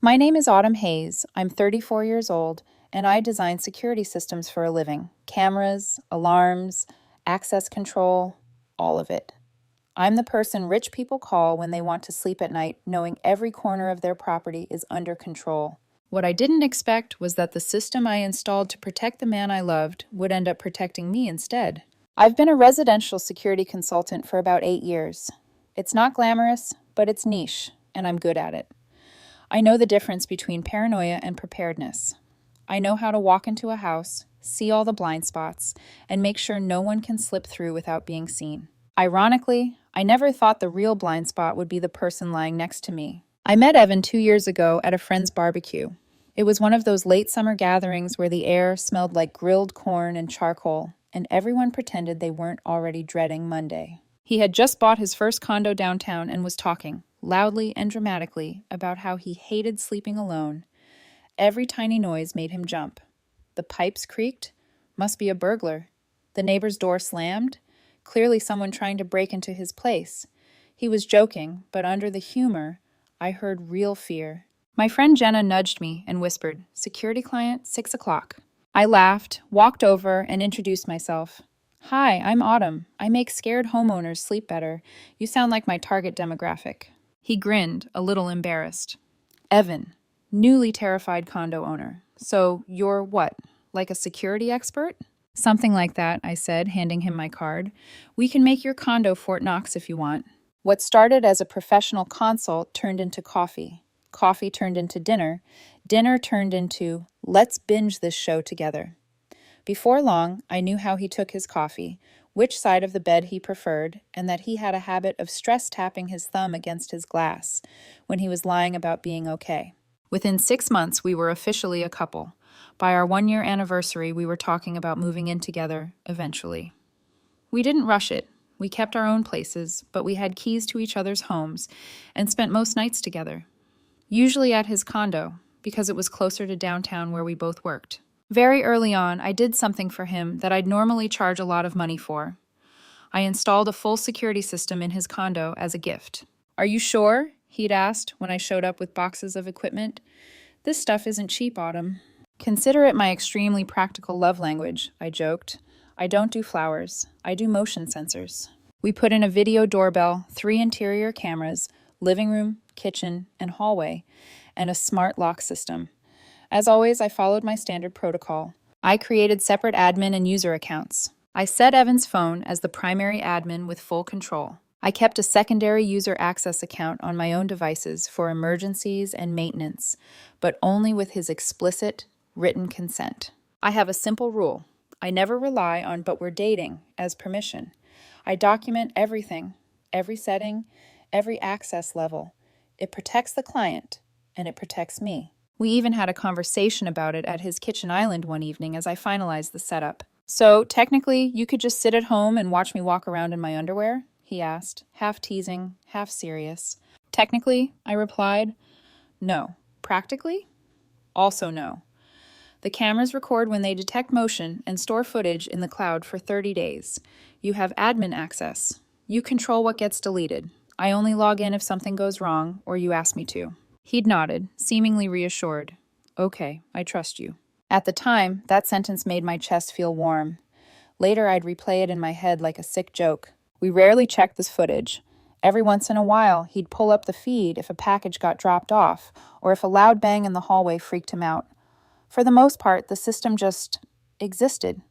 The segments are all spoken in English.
My name is Autumn Hayes. I'm 34 years old, and I design security systems for a living. Cameras, alarms, access control, all of it. I'm the person rich people call when they want to sleep at night, knowing every corner of their property is under control. What I didn't expect was that the system I installed to protect the man I loved would end up protecting me instead. I've been a residential security consultant for about 8 years. It's not glamorous, but it's niche, and I'm good at it. I know the difference between paranoia and preparedness. I know how to walk into a house, see all the blind spots, and make sure no one can slip through without being seen. Ironically, I never thought the real blind spot would be the person lying next to me. I met Evan 2 years ago at a friend's barbecue. It was one of those late summer gatherings where the air smelled like grilled corn and charcoal, and everyone pretended they weren't already dreading Monday. He had just bought his first condo downtown and was talking, loudly and dramatically, about how he hated sleeping alone. Every tiny noise made him jump. The pipes creaked. Must be a burglar. The neighbor's door slammed. Clearly someone trying to break into his place. He was joking, but under the humor, I heard real fear. My friend Jenna nudged me and whispered, "Security client, 6 o'clock." I laughed, walked over, and introduced myself. "Hi, I'm Autumn. I make scared homeowners sleep better. You sound like my target demographic." He grinned, a little embarrassed. "Evan, newly terrified condo owner. So you're what, like a security expert?" "Something like that," I said, handing him my card. "We can make your condo Fort Knox if you want." What started as a professional consult turned into coffee. Coffee turned into dinner. Dinner turned into, "Let's binge this show together." Before long, I knew how he took his coffee, which side of the bed he preferred, and that he had a habit of stress tapping his thumb against his glass when he was lying about being okay. Within 6 months, we were officially a couple. By our 1-year anniversary, we were talking about moving in together, eventually. We didn't rush it. We kept our own places, but we had keys to each other's homes and spent most nights together. Usually at his condo, because it was closer to downtown where we both worked. Very early on, I did something for him that I'd normally charge a lot of money for. I installed a full security system in his condo as a gift. "Are you sure?" he'd asked when I showed up with boxes of equipment. "This stuff isn't cheap, Autumn." "Consider it my extremely practical love language," I joked. "I don't do flowers. I do motion sensors." We put in a video doorbell, 3 interior cameras, living room, kitchen, and hallway, and a smart lock system. As always, I followed my standard protocol. I created separate admin and user accounts. I set Evan's phone as the primary admin with full control. I kept a secondary user access account on my own devices for emergencies and maintenance, but only with his explicit, written consent. I have a simple rule. I never rely on "but we're dating" as permission. I document everything, every setting, every access level. It protects the client, and it protects me. We even had a conversation about it at his kitchen island one evening as I finalized the setup. "So, technically, you could just sit at home and watch me walk around in my underwear?" he asked, half teasing, half serious. "Technically," I replied. "No. Practically? Also no. The cameras record when they detect motion and store footage in the cloud for 30 days. You have admin access. You control what gets deleted. I only log in if something goes wrong or you ask me to." He'd nodded, seemingly reassured. "Okay, I trust you." At the time, that sentence made my chest feel warm. Later, I'd replay it in my head like a sick joke. We rarely checked this footage. Every once in a while, he'd pull up the feed if a package got dropped off or if a loud bang in the hallway freaked him out. For the most part, the system just existed.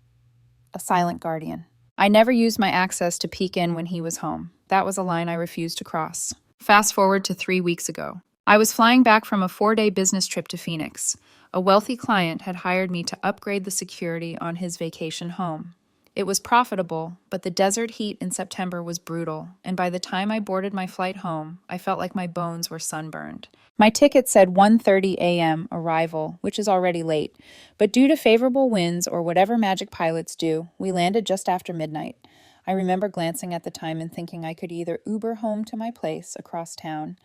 A silent guardian. I never used my access to peek in when he was home. That was a line I refused to cross. Fast forward to 3 weeks ago. I was flying back from a 4-day business trip to Phoenix. A wealthy client had hired me to upgrade the security on his vacation home. It was profitable, but the desert heat in September was brutal, and by the time I boarded my flight home, I felt like my bones were sunburned. My ticket said 1:30 a.m. arrival, which is already late, but due to favorable winds or whatever magic pilots do, we landed just after midnight. I remember glancing at the time and thinking I could either Uber home to my place across town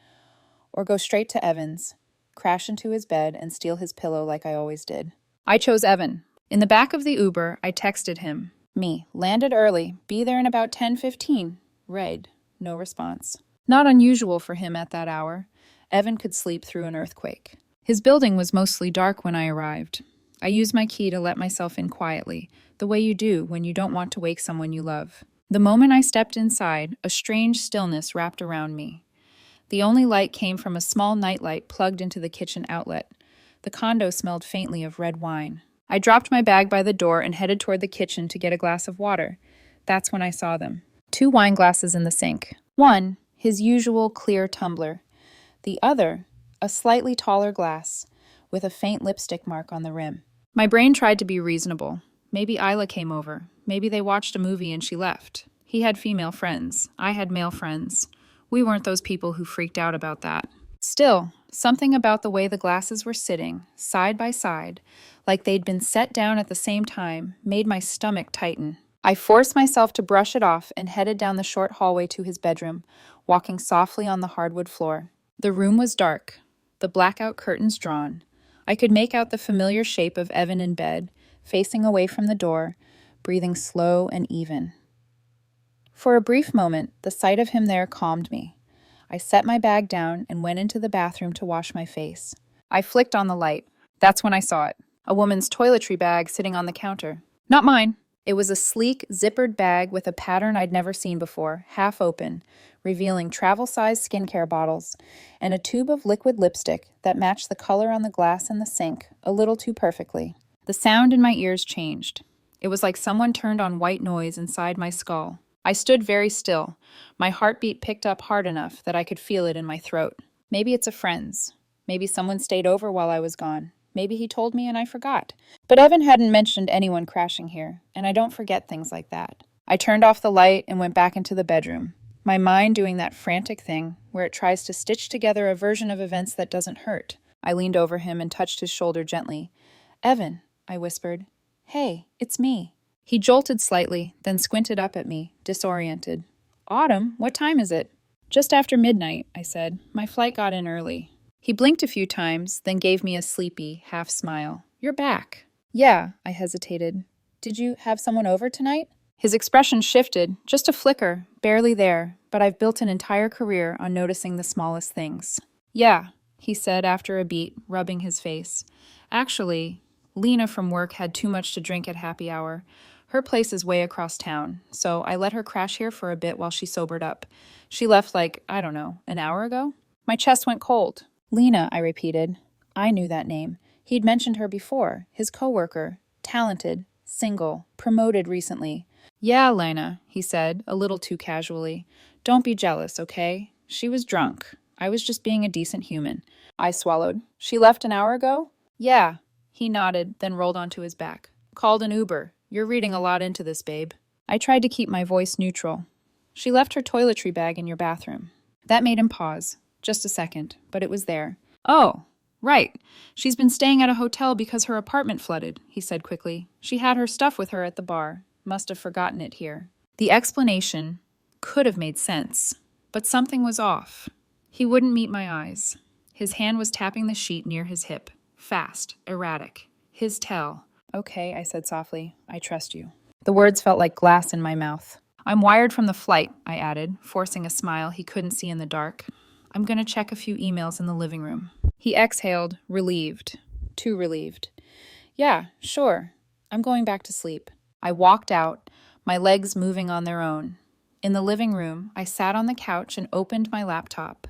or go straight to Evan's, crash into his bed, and steal his pillow like I always did. I chose Evan. In the back of the Uber, I texted him. Me, landed early, be there in about 10:15. Read. No response. Not unusual for him at that hour. Evan could sleep through an earthquake. His building was mostly dark when I arrived. I used my key to let myself in quietly, the way you do when you don't want to wake someone you love. The moment I stepped inside, a strange stillness wrapped around me. The only light came from a small nightlight plugged into the kitchen outlet. The condo smelled faintly of red wine. I dropped my bag by the door and headed toward the kitchen to get a glass of water. That's when I saw them. 2 wine glasses in the sink. One, his usual clear tumbler. The other, a slightly taller glass, with a faint lipstick mark on the rim. My brain tried to be reasonable. Maybe Isla came over. Maybe they watched a movie and she left. He had female friends. I had male friends. We weren't those people who freaked out about that. Still, something about the way the glasses were sitting, side by side, like they'd been set down at the same time, made my stomach tighten. I forced myself to brush it off and headed down the short hallway to his bedroom, walking softly on the hardwood floor. The room was dark, the blackout curtains drawn. I could make out the familiar shape of Evan in bed, facing away from the door, breathing slow and even. For a brief moment, the sight of him there calmed me. I set my bag down and went into the bathroom to wash my face. I flicked on the light. That's when I saw it. A woman's toiletry bag sitting on the counter. Not mine. It was a sleek, zippered bag with a pattern I'd never seen before, half open, revealing travel-sized skincare bottles, and a tube of liquid lipstick that matched the color on the glass in the sink a little too perfectly. The sound in my ears changed. It was like someone turned on white noise inside my skull. I stood very still. My heartbeat picked up hard enough that I could feel it in my throat. Maybe it's a friend's. Maybe someone stayed over while I was gone. Maybe he told me and I forgot. But Evan hadn't mentioned anyone crashing here, and I don't forget things like that. I turned off the light and went back into the bedroom, my mind doing that frantic thing where it tries to stitch together a version of events that doesn't hurt. I leaned over him and touched his shoulder gently. "Evan," I whispered. "Hey, it's me." He jolted slightly, then squinted up at me, disoriented. "Autumn, what time is it?" "Just after midnight," I said. "My flight got in early." He blinked a few times, then gave me a sleepy, half smile. "You're back." "Yeah," I hesitated. "Did you have someone over tonight?" His expression shifted, just a flicker, barely there, but I've built an entire career on noticing the smallest things. "Yeah," he said after a beat, rubbing his face. "Actually, Lena from work had too much to drink at happy hour. Her place is way across town, so I let her crash here for a bit while she sobered up. She left I don't know, an hour ago?" My chest went cold. "Lena," I repeated. I knew that name. He'd mentioned her before, his coworker, talented, single, promoted recently. "Yeah, Lena," he said, a little too casually. "Don't be jealous, okay? She was drunk. I was just being a decent human." I swallowed. "She left an hour ago?" "Yeah." He nodded, then rolled onto his back. "Called an Uber. You're reading a lot into this, babe." I tried to keep my voice neutral. "She left her toiletry bag in your bathroom." That made him pause. Just a second, but it was there. "Oh, right. She's been staying at a hotel because her apartment flooded," he said quickly. "She had her stuff with her at the bar. Must have forgotten it here." The explanation could have made sense, but something was off. He wouldn't meet my eyes. His hand was tapping the sheet near his hip. Fast, erratic. His tell. "Okay," I said softly. "I trust you." The words felt like glass in my mouth. "I'm wired from the flight," I added, forcing a smile he couldn't see in the dark. "I'm going to check a few emails in the living room." He exhaled, relieved. Too relieved. "Yeah, sure. I'm going back to sleep." I walked out, my legs moving on their own. In the living room, I sat on the couch and opened my laptop.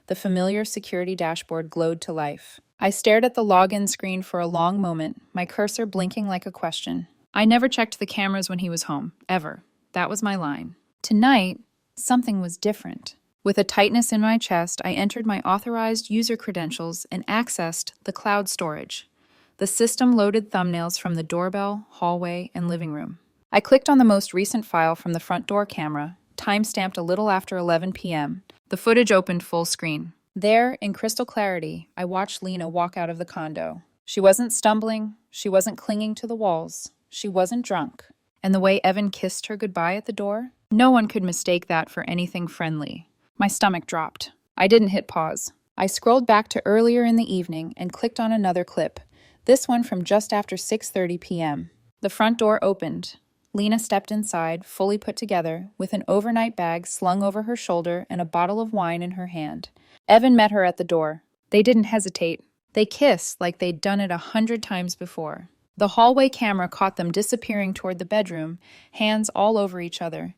The familiar security dashboard glowed to life. I stared at the login screen for a long moment, my cursor blinking like a question. I never checked the cameras when he was home, ever. That was my line. Tonight, something was different. With a tightness in my chest, I entered my authorized user credentials and accessed the cloud storage. The system loaded thumbnails from the doorbell, hallway, and living room. I clicked on the most recent file from the front door camera, time-stamped a little after 11 p.m. The footage opened full screen. There, in crystal clarity, I watched Lena walk out of the condo. She wasn't stumbling, she wasn't clinging to the walls, she wasn't drunk. And the way Evan kissed her goodbye at the door? No one could mistake that for anything friendly. My stomach dropped. I didn't hit pause. I scrolled back to earlier in the evening and clicked on another clip, this one from just after 6:30 p.m. The front door opened. Lena stepped inside, fully put together, with an overnight bag slung over her shoulder and a bottle of wine in her hand. Evan met her at the door. They didn't hesitate. They kissed like they'd done it 100 times before. The hallway camera caught them disappearing toward the bedroom, hands all over each other.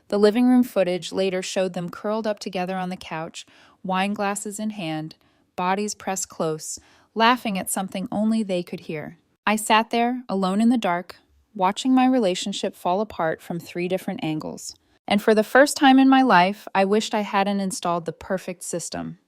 The living room footage later showed them curled up together on the couch, wine glasses in hand, bodies pressed close, laughing at something only they could hear. I sat there, alone in the dark, watching my relationship fall apart from 3 different angles. And for the first time in my life, I wished I hadn't installed the perfect system.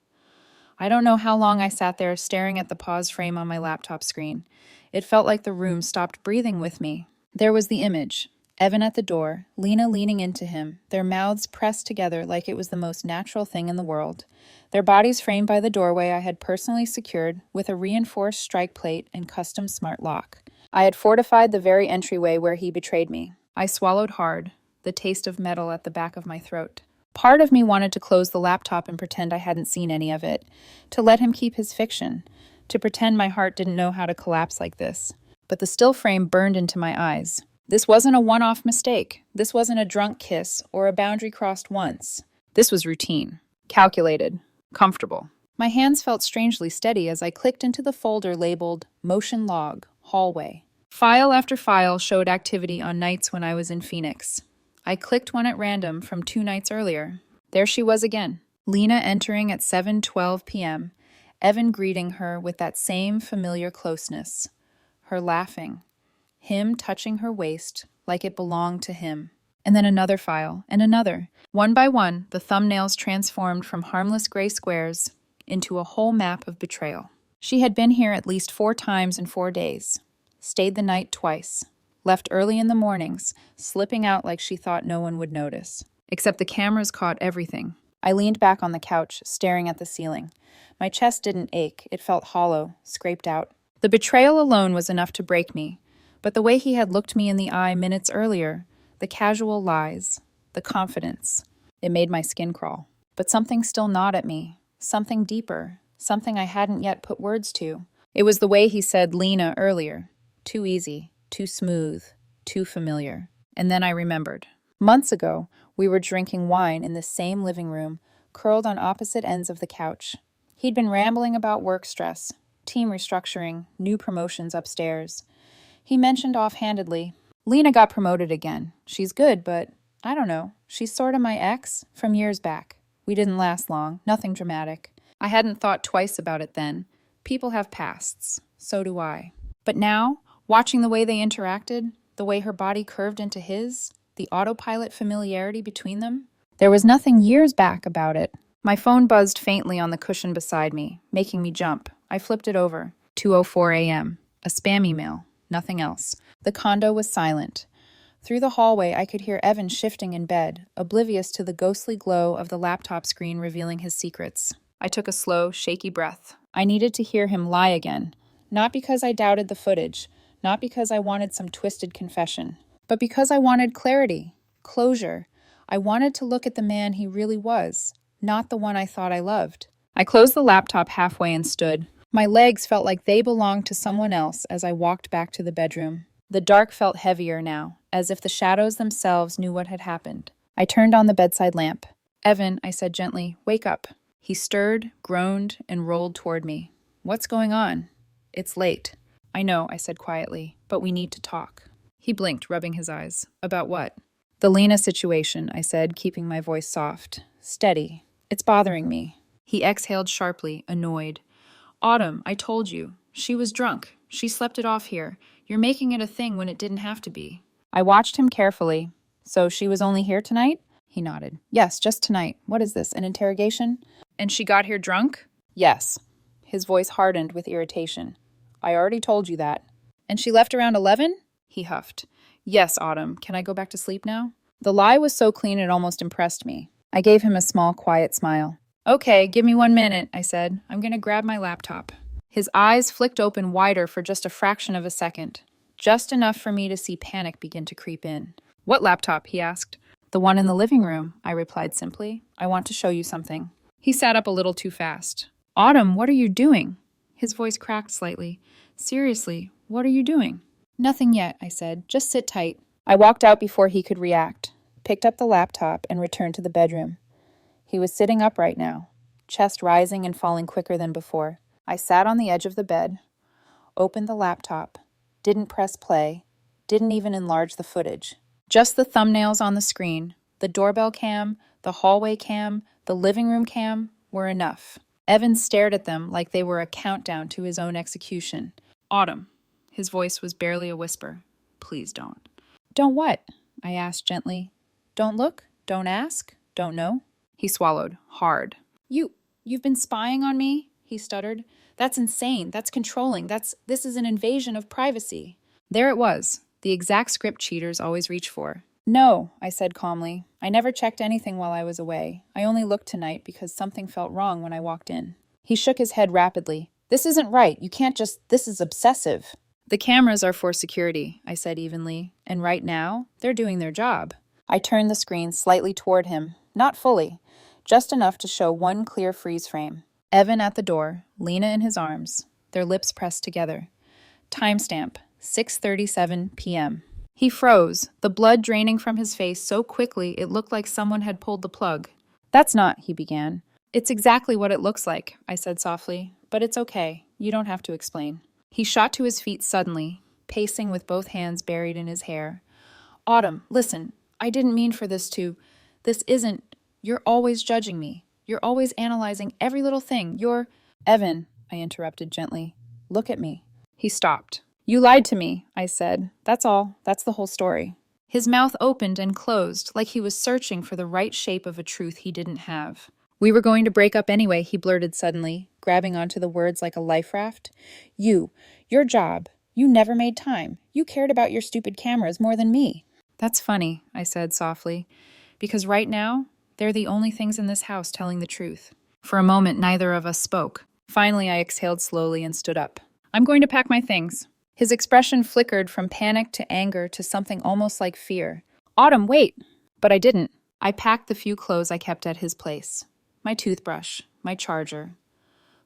I don't know how long I sat there staring at the pause frame on my laptop screen. It felt like the room stopped breathing with me. There was the image. Evan at the door, Lena leaning into him, their mouths pressed together like it was the most natural thing in the world. Their bodies framed by the doorway I had personally secured with a reinforced strike plate and custom smart lock. I had fortified the very entryway where he betrayed me. I swallowed hard, the taste of metal at the back of my throat. Part of me wanted to close the laptop and pretend I hadn't seen any of it, to let him keep his fiction, to pretend my heart didn't know how to collapse like this. But the still frame burned into my eyes. This wasn't a one-off mistake. This wasn't a drunk kiss or a boundary crossed once. This was routine, calculated, comfortable. My hands felt strangely steady as I clicked into the folder labeled Motion Log, Hallway. File after file showed activity on nights when I was in Phoenix. I clicked one at random from 2 nights earlier. There she was again. Lena entering at 7:12 p.m., Evan greeting her with that same familiar closeness. Her laughing. Him touching her waist like it belonged to him. And then another file, and another. One by one, the thumbnails transformed from harmless gray squares into a whole map of betrayal. She had been here at least 4 times in 4 days. Stayed the night twice. Left early in the mornings, slipping out like she thought no one would notice. Except the cameras caught everything. I leaned back on the couch, staring at the ceiling. My chest didn't ache, it felt hollow, scraped out. The betrayal alone was enough to break me, but the way he had looked me in the eye minutes earlier, the casual lies, the confidence, it made my skin crawl. But something still gnawed at me, something deeper, something I hadn't yet put words to. It was the way he said Lena earlier. Too easy. Too smooth, too familiar. And then I remembered. Months ago, we were drinking wine in the same living room, curled on opposite ends of the couch. He'd been rambling about work stress, team restructuring, new promotions upstairs. He mentioned offhandedly, Lena got promoted again. She's good, but I don't know. She's sort of my ex from years back. We didn't last long, nothing dramatic. I hadn't thought twice about it then. People have pasts. So do I. But now, watching the way they interacted, the way her body curved into his, the autopilot familiarity between them, there was nothing years back about it. My phone buzzed faintly on the cushion beside me, making me jump. I flipped it over. 2:04 a.m. A spam email. Nothing else. The condo was silent. Through the hallway, I could hear Evan shifting in bed, oblivious to the ghostly glow of the laptop screen revealing his secrets. I took a slow, shaky breath. I needed to hear him lie again. Not because I doubted the footage, not because I wanted some twisted confession, but because I wanted clarity, closure. I wanted to look at the man he really was, not the one I thought I loved. I closed the laptop halfway and stood. My legs felt like they belonged to someone else as I walked back to the bedroom. The dark felt heavier now, as if the shadows themselves knew what had happened. I turned on the bedside lamp. Evan, I said gently, wake up. He stirred, groaned, and rolled toward me. What's going on? It's late. I know, I said quietly, but we need to talk. He blinked, rubbing his eyes. About what? The Lena situation, I said, keeping my voice soft, steady. It's bothering me. He exhaled sharply, annoyed. Autumn, I told you. She was drunk. She slept it off here. You're making it a thing when it didn't have to be. I watched him carefully. So she was only here tonight? He nodded. Yes, just tonight. What is this, an interrogation? And she got here drunk? Yes. His voice hardened with irritation. I already told you that. And she left around 11? He huffed. Yes, Autumn. Can I go back to sleep now? The lie was so clean it almost impressed me. I gave him a small, quiet smile. Okay, give me 1 minute, I said. I'm going to grab my laptop. His eyes flicked open wider for just a fraction of a second. Just enough for me to see panic begin to creep in. What laptop? He asked. The one in the living room, I replied simply. I want to show you something. He sat up a little too fast. Autumn, what are you doing? His voice cracked slightly. Seriously, what are you doing? Nothing yet, I said. Just sit tight. I walked out before he could react, picked up the laptop, and returned to the bedroom. He was sitting upright now, chest rising and falling quicker than before. I sat on the edge of the bed, opened the laptop, didn't press play, didn't even enlarge the footage. Just the thumbnails on the screen, the doorbell cam, the hallway cam, the living room cam were enough. Evan stared at them like they were a countdown to his own execution. Autumn. His voice was barely a whisper. Please don't. Don't what? I asked gently. Don't look? Don't ask? Don't know? He swallowed, hard. You've been spying on me? He stuttered. That's insane. That's controlling. This is an invasion of privacy. There it was, the exact script cheaters always reach for. No, I said calmly. I never checked anything while I was away. I only looked tonight because something felt wrong when I walked in. He shook his head rapidly. This isn't right. You can't just... This is obsessive. The cameras are for security, I said evenly. And right now, they're doing their job. I turned the screen slightly toward him. Not fully. Just enough to show one clear freeze frame. Evan at the door, Lena in his arms, their lips pressed together. Timestamp, 6:37 p.m. He froze, the blood draining from his face so quickly it looked like someone had pulled the plug. That's not, he began. It's exactly what it looks like, I said softly, but it's okay. You don't have to explain. He shot to his feet suddenly, pacing with both hands buried in his hair. Autumn, listen, I didn't mean for this to... This isn't... You're always judging me. You're always analyzing every little thing. You're... Evan, I interrupted gently. Look at me. He stopped. You lied to me, I said. That's all. That's the whole story. His mouth opened and closed, like he was searching for the right shape of a truth he didn't have. We were going to break up anyway, he blurted suddenly, grabbing onto the words like a life raft. Your job. You never made time. You cared about your stupid cameras more than me. That's funny, I said softly, because right now, they're the only things in this house telling the truth. For a moment, neither of us spoke. Finally, I exhaled slowly and stood up. I'm going to pack my things. His expression flickered from panic to anger to something almost like fear. Autumn, wait! But I didn't. I packed the few clothes I kept at his place. My toothbrush, my charger.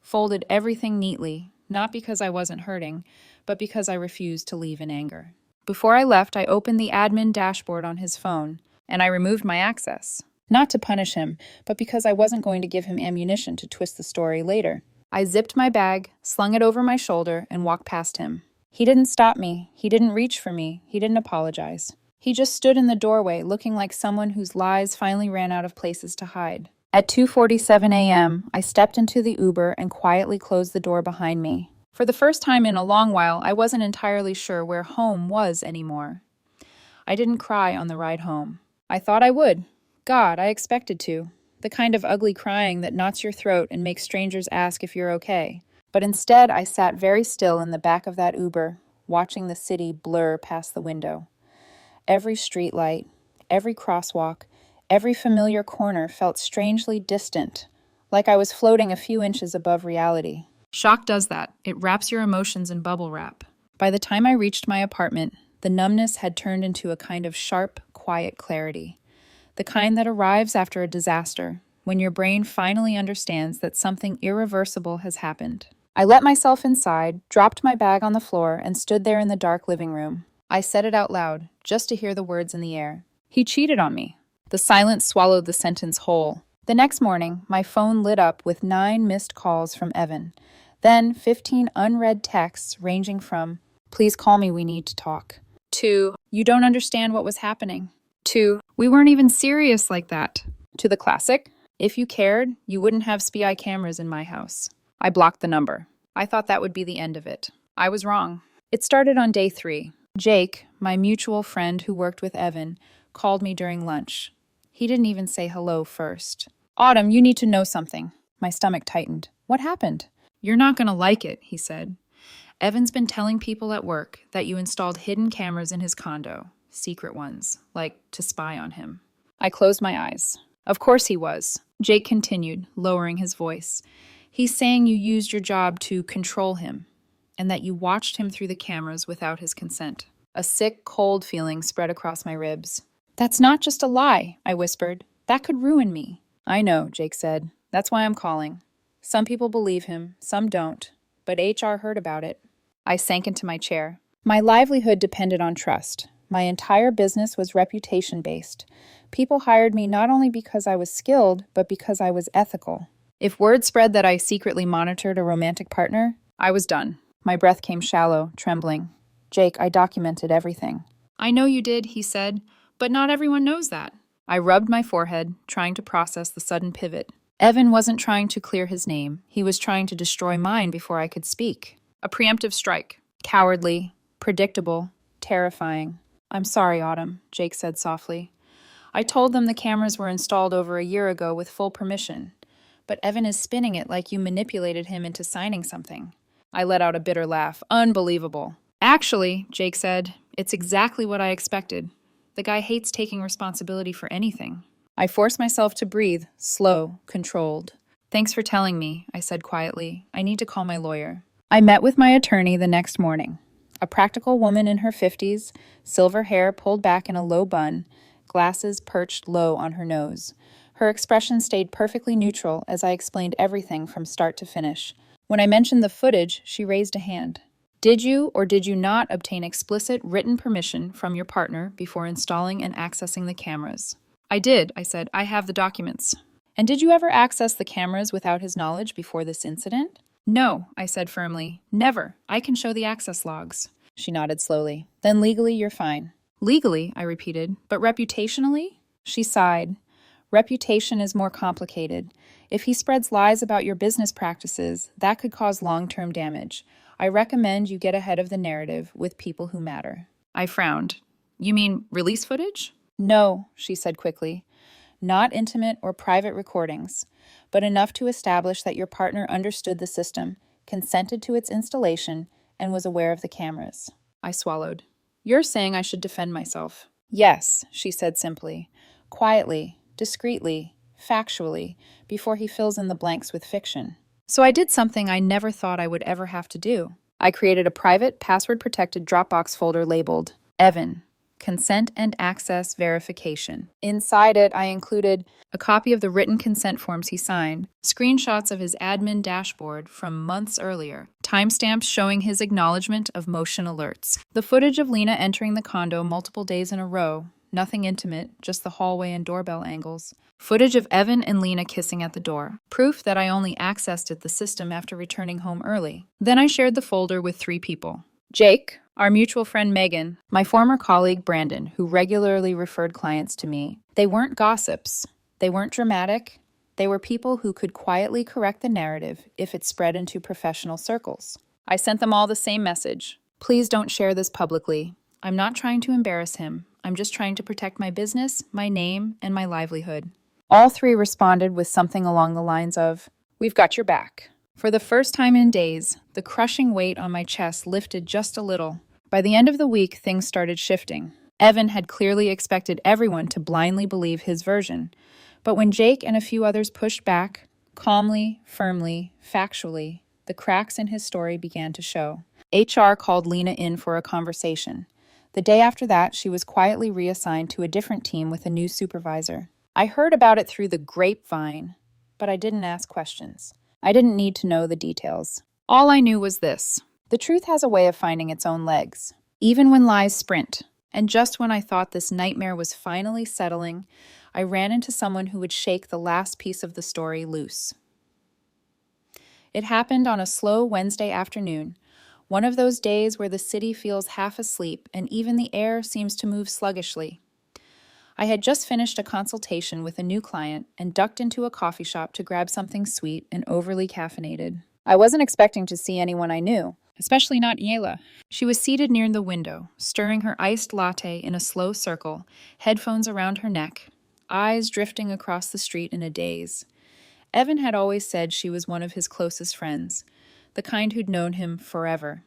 Folded everything neatly, not because I wasn't hurting, but because I refused to leave in anger. Before I left, I opened the admin dashboard on his phone, and I removed my access. Not to punish him, but because I wasn't going to give him ammunition to twist the story later. I zipped my bag, slung it over my shoulder, and walked past him. He didn't stop me. He didn't reach for me. He didn't apologize. He just stood in the doorway, looking like someone whose lies finally ran out of places to hide. At 2:47 a.m., I stepped into the Uber and quietly closed the door behind me. For the first time in a long while, I wasn't entirely sure where home was anymore. I didn't cry on the ride home. I thought I would. God, I expected to. The kind of ugly crying that knots your throat and makes strangers ask if you're okay. But instead, I sat very still in the back of that Uber, watching the city blur past the window. Every streetlight, every crosswalk, every familiar corner felt strangely distant, like I was floating a few inches above reality. Shock does that. It wraps your emotions in bubble wrap. By the time I reached my apartment, the numbness had turned into a kind of sharp, quiet clarity. The kind that arrives after a disaster, when your brain finally understands that something irreversible has happened. I let myself inside, dropped my bag on the floor, and stood there in the dark living room. I said it out loud, just to hear the words in the air. He cheated on me. The silence swallowed the sentence whole. The next morning, my phone lit up with 9 missed calls from Evan. Then 15 unread texts ranging from, "Please call me, we need to talk," to, "You don't understand what was happening," to, "We weren't even serious like that," to the classic, "If you cared, you wouldn't have spy cameras in my house." I blocked the number. I thought that would be the end of it. I was wrong. It started on day 3. Jake, my mutual friend who worked with Evan, called me during lunch. He didn't even say hello first. "Autumn, you need to know something." My stomach tightened. What happened? "You're not going to like it," he said. "Evan's been telling people at work that you installed hidden cameras in his condo. Secret ones, like to spy on him." I closed my eyes. Of course he was. Jake continued, lowering his voice. "He's saying you used your job to control him, and that you watched him through the cameras without his consent." A sick, cold feeling spread across my ribs. "That's not just a lie," I whispered. "That could ruin me." "I know," Jake said. "That's why I'm calling. Some people believe him, some don't, but HR heard about it." I sank into my chair. My livelihood depended on trust. My entire business was reputation-based. People hired me not only because I was skilled, but because I was ethical. If word spread that I secretly monitored a romantic partner, I was done. My breath came shallow, trembling. Jake, I documented everything. I know you did, he said, but not everyone knows that. I rubbed my forehead, trying to process the sudden pivot. Evan wasn't trying to clear his name. He was trying to destroy mine before I could speak. A preemptive strike. Cowardly, predictable, terrifying. I'm sorry, Autumn, Jake said softly. I told them the cameras were installed over a year ago with full permission. But Evan is spinning it like you manipulated him into signing something. I let out a bitter laugh. Unbelievable. Actually, Jake said, it's exactly what I expected. The guy hates taking responsibility for anything. I forced myself to breathe, slow, controlled. Thanks for telling me, I said quietly. I need to call my lawyer. I met with my attorney the next morning. A practical woman in her 50s, silver hair pulled back in a low bun, glasses perched low on her nose. Her expression stayed perfectly neutral as I explained everything from start to finish. When I mentioned the footage, she raised a hand. Did you or did you not obtain explicit written permission from your partner before installing and accessing the cameras? I did, I said. I have the documents. And did you ever access the cameras without his knowledge before this incident? No, I said firmly. Never. I can show the access logs. She nodded slowly. Then legally, you're fine. Legally, I repeated. But reputationally? She sighed. Reputation is more complicated. If he spreads lies about your business practices, that could cause long-term damage. I recommend you get ahead of the narrative with people who matter. I frowned. You mean release footage? No, she said quickly. Not intimate or private recordings, but enough to establish that your partner understood the system, consented to its installation, and was aware of the cameras. I swallowed. You're saying I should defend myself. Yes, she said simply. Quietly, discreetly, factually, before he fills in the blanks with fiction. So I did something I never thought I would ever have to do. I created a private, password-protected Dropbox folder labeled Evan, Consent and Access Verification. Inside it, I included a copy of the written consent forms he signed, screenshots of his admin dashboard from months earlier, timestamps showing his acknowledgement of motion alerts, the footage of Lena entering the condo multiple days in a row, nothing intimate, just the hallway and doorbell angles, footage of Evan and Lena kissing at the door, proof that I only accessed the system after returning home early. Then I shared the folder with 3 people. Jake, our mutual friend Megan, my former colleague Brandon, who regularly referred clients to me. They weren't gossips. They weren't dramatic. They were people who could quietly correct the narrative if it spread into professional circles. I sent them all the same message. Please don't share this publicly. I'm not trying to embarrass him. I'm just trying to protect my business, my name, and my livelihood. All 3 responded with something along the lines of, "We've got your back." For the first time in days, the crushing weight on my chest lifted just a little. By the end of the week, things started shifting. Evan had clearly expected everyone to blindly believe his version. But when Jake and a few others pushed back, calmly, firmly, factually, the cracks in his story began to show. HR called Lena in for a conversation. The day after that, she was quietly reassigned to a different team with a new supervisor. I heard about it through the grapevine, but I didn't ask questions. I didn't need to know the details. All I knew was this. The truth has a way of finding its own legs, even when lies sprint. And just when I thought this nightmare was finally settling, I ran into someone who would shake the last piece of the story loose. It happened on a slow Wednesday afternoon, one of those days where the city feels half asleep and even the air seems to move sluggishly. I had just finished a consultation with a new client and ducked into a coffee shop to grab something sweet and overly caffeinated. I wasn't expecting to see anyone I knew, especially not Yela. She was seated near the window, stirring her iced latte in a slow circle, headphones around her neck, eyes drifting across the street in a daze. Evan had always said she was one of his closest friends, the kind who'd known him forever.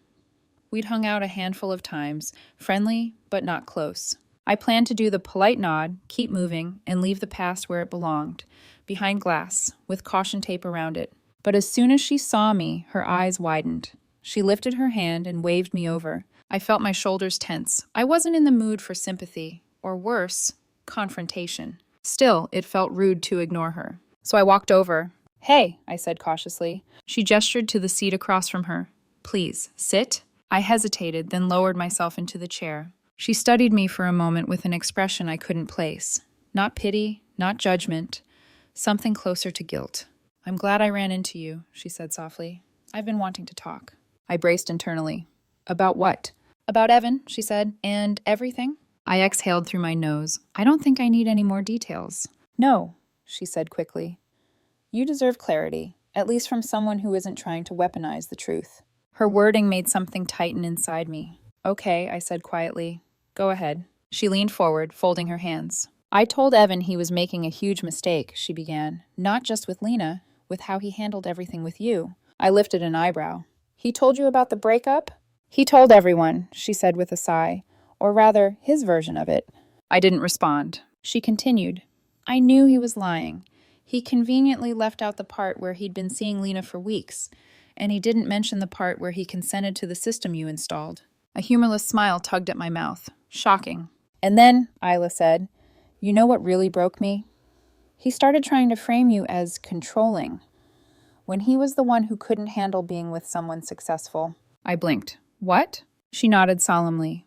We'd hung out a handful of times, friendly but not close. I planned to do the polite nod, keep moving, and leave the past where it belonged, behind glass, with caution tape around it. But as soon as she saw me, her eyes widened. She lifted her hand and waved me over. I felt my shoulders tense. I wasn't in the mood for sympathy, or worse, confrontation. Still, it felt rude to ignore her. So I walked over. "Hey," I said cautiously. She gestured to the seat across from her. "Please, sit." I hesitated, then lowered myself into the chair. She studied me for a moment with an expression I couldn't place. Not pity, not judgment, something closer to guilt. I'm glad I ran into you, she said softly. I've been wanting to talk. I braced internally. About what? About Evan, she said, and everything. I exhaled through my nose. I don't think I need any more details. No, she said quickly. You deserve clarity, at least from someone who isn't trying to weaponize the truth. Her wording made something tighten inside me. Okay, I said quietly. Go ahead. She leaned forward, folding her hands. I told Evan he was making a huge mistake, she began. Not just with Lena, with how he handled everything with you. I lifted an eyebrow. He told you about the breakup? He told everyone, she said with a sigh. Or rather, his version of it. I didn't respond. She continued. I knew he was lying. He conveniently left out the part where he'd been seeing Lena for weeks, and he didn't mention the part where he consented to the system you installed. A humorless smile tugged at my mouth. Shocking. And then, Isla said, you know what really broke me? He started trying to frame you as controlling, when he was the one who couldn't handle being with someone successful. I blinked. What? She nodded solemnly.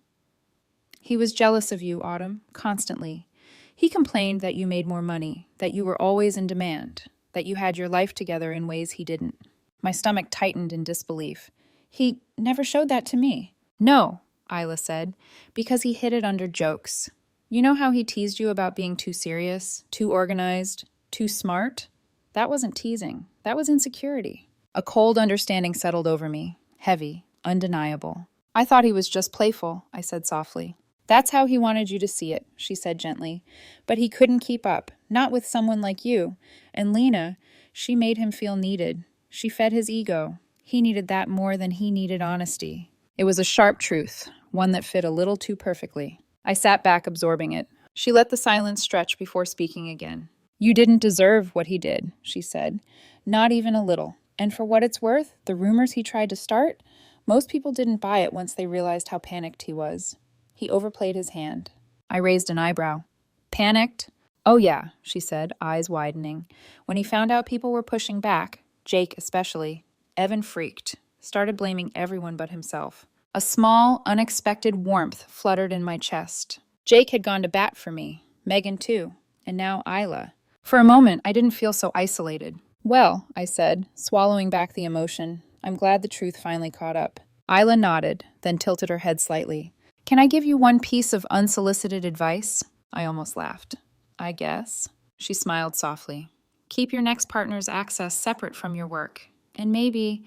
He was jealous of you, Autumn, constantly. He complained that you made more money, that you were always in demand, that you had your life together in ways he didn't. My stomach tightened in disbelief. He never showed that to me. No, Isla said, because he hid it under jokes. You know how he teased you about being too serious, too organized, too smart? That wasn't teasing. That was insecurity. A cold understanding settled over me, heavy, undeniable. I thought he was just playful, I said softly. That's how he wanted you to see it, she said gently. But he couldn't keep up, not with someone like you. And Lena, she made him feel needed. She fed his ego. He needed that more than he needed honesty. It was a sharp truth, one that fit a little too perfectly. I sat back, absorbing it. She let the silence stretch before speaking again. You didn't deserve what he did, she said. Not even a little. And for what it's worth, the rumors he tried to start, most people didn't buy it once they realized how panicked he was. He overplayed his hand. I raised an eyebrow. Panicked? Oh yeah, she said, eyes widening. When he found out people were pushing back, Jake especially, Evan freaked, started blaming everyone but himself. A small, unexpected warmth fluttered in my chest. Jake had gone to bat for me, Megan too, and now Isla. For a moment, I didn't feel so isolated. Well, I said, swallowing back the emotion, I'm glad the truth finally caught up. Isla nodded, then tilted her head slightly. Can I give you one piece of unsolicited advice? I almost laughed. I guess. She smiled softly. Keep your next partner's access separate from your work. And maybe,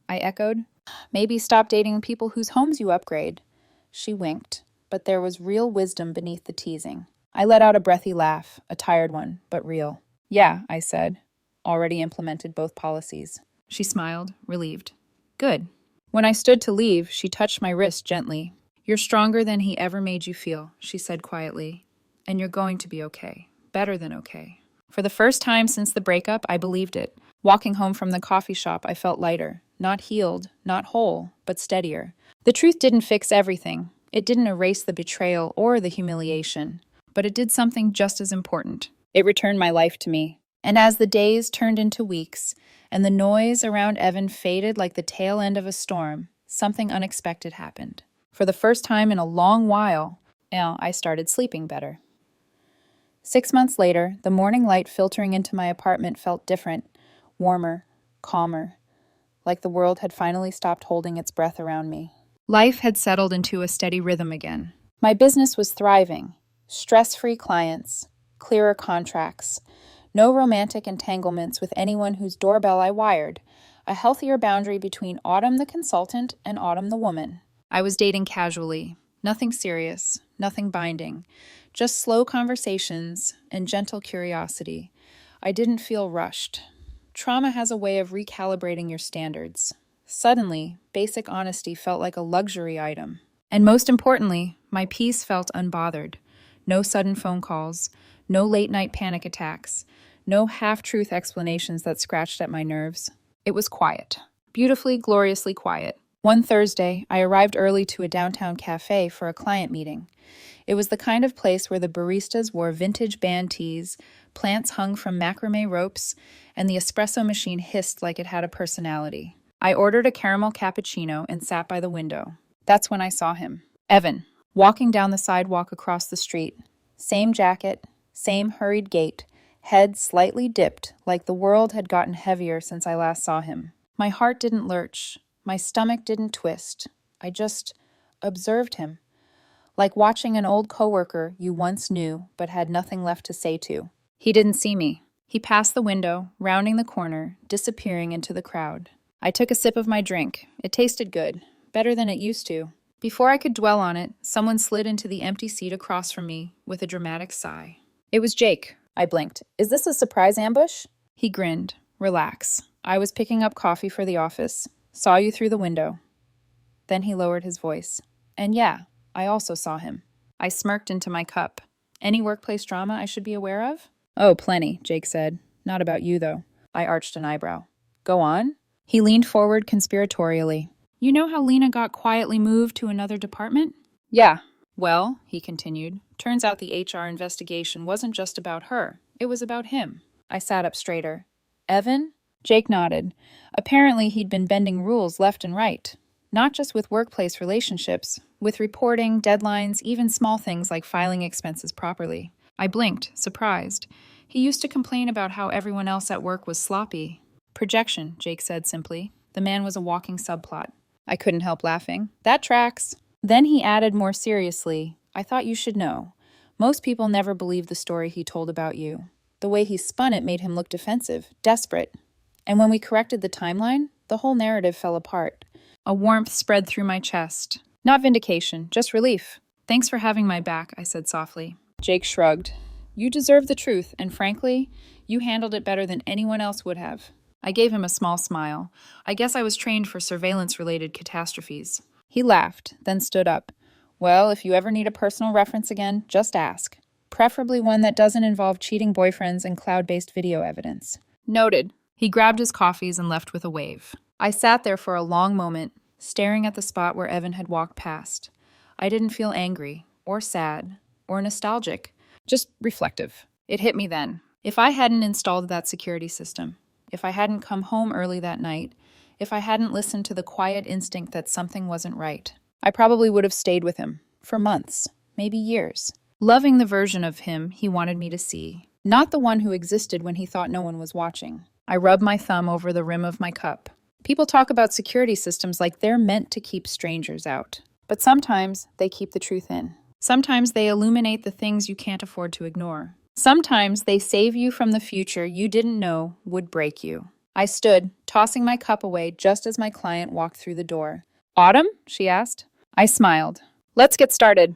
I echoed. Maybe stop dating people whose homes you upgrade. She winked, but there was real wisdom beneath the teasing. I let out a breathy laugh, a tired one, but real. Yeah, I said. Already implemented both policies. She smiled, relieved. Good. When I stood to leave, she touched my wrist gently. You're stronger than he ever made you feel, she said quietly. And you're going to be okay. Better than okay. For the first time since the breakup, I believed it. Walking home from the coffee shop, I felt lighter. Not healed, not whole, but steadier. The truth didn't fix everything. It didn't erase the betrayal or the humiliation. But it did something just as important. It returned my life to me. And as the days turned into weeks, and the noise around Evan faded like the tail end of a storm, something unexpected happened. For the first time in a long while, I started sleeping better. 6 months later, the morning light filtering into my apartment felt different, warmer, calmer, like the world had finally stopped holding its breath around me. Life had settled into a steady rhythm again. My business was thriving. Stress-free clients, clearer contracts, no romantic entanglements with anyone whose doorbell I wired, a healthier boundary between Autumn the consultant and Autumn the woman. I was dating casually, nothing serious, nothing binding, just slow conversations and gentle curiosity. I didn't feel rushed. Trauma has a way of recalibrating your standards. Suddenly, basic honesty felt like a luxury item. And most importantly, my peace felt unbothered. No sudden phone calls, no late-night panic attacks, no half-truth explanations that scratched at my nerves. It was quiet. Beautifully, gloriously quiet. One Thursday, I arrived early to a downtown cafe for a client meeting. It was the kind of place where the baristas wore vintage band tees, plants hung from macrame ropes, and the espresso machine hissed like it had a personality. I ordered a caramel cappuccino and sat by the window. That's when I saw him. Evan, walking down the sidewalk across the street. Same jacket, same hurried gait, head slightly dipped, like the world had gotten heavier since I last saw him. My heart didn't lurch. My stomach didn't twist. I just observed him, like watching an old coworker you once knew but had nothing left to say to. He didn't see me. He passed the window, rounding the corner, disappearing into the crowd. I took a sip of my drink. It tasted good, better than it used to. Before I could dwell on it, someone slid into the empty seat across from me with a dramatic sigh. It was Jake. I blinked. Is this a surprise ambush? He grinned. Relax. I was picking up coffee for the office. Saw you through the window. Then he lowered his voice. And yeah, I also saw him. I smirked into my cup. Any workplace drama I should be aware of? Oh, plenty, Jake said. Not about you, though. I arched an eyebrow. Go on? He leaned forward conspiratorially. You know how Lena got quietly moved to another department? Yeah. Well, he continued, turns out the HR investigation wasn't just about her. It was about him. I sat up straighter. Evan? Jake nodded. Apparently he'd been bending rules left and right. Not just with workplace relationships, with reporting, deadlines, even small things like filing expenses properly. I blinked, surprised. He used to complain about how everyone else at work was sloppy. Projection, Jake said simply. The man was a walking subplot. I couldn't help laughing. That tracks. Then he added more seriously, I thought you should know. Most people never believe the story he told about you. The way he spun it made him look defensive, desperate. And when we corrected the timeline, the whole narrative fell apart. A warmth spread through my chest. Not vindication, just relief. Thanks for having my back, I said softly. Jake shrugged. You deserve the truth, and frankly, you handled it better than anyone else would have. I gave him a small smile. I guess I was trained for surveillance-related catastrophes. He laughed, then stood up. Well, if you ever need a personal reference again, just ask. Preferably one that doesn't involve cheating boyfriends and cloud-based video evidence. Noted. He grabbed his coffees and left with a wave. I sat there for a long moment, staring at the spot where Evan had walked past. I didn't feel angry, or sad, or nostalgic, just reflective. It hit me then. If I hadn't installed that security system, if I hadn't come home early that night, if I hadn't listened to the quiet instinct that something wasn't right, I probably would have stayed with him for months, maybe years, loving the version of him he wanted me to see, not the one who existed when he thought no one was watching. I rubbed my thumb over the rim of my cup. People talk about security systems like they're meant to keep strangers out. But sometimes they keep the truth in. Sometimes they illuminate the things you can't afford to ignore. Sometimes they save you from the future you didn't know would break you. I stood, tossing my cup away just as my client walked through the door. Autumn? She asked. I smiled. Let's get started.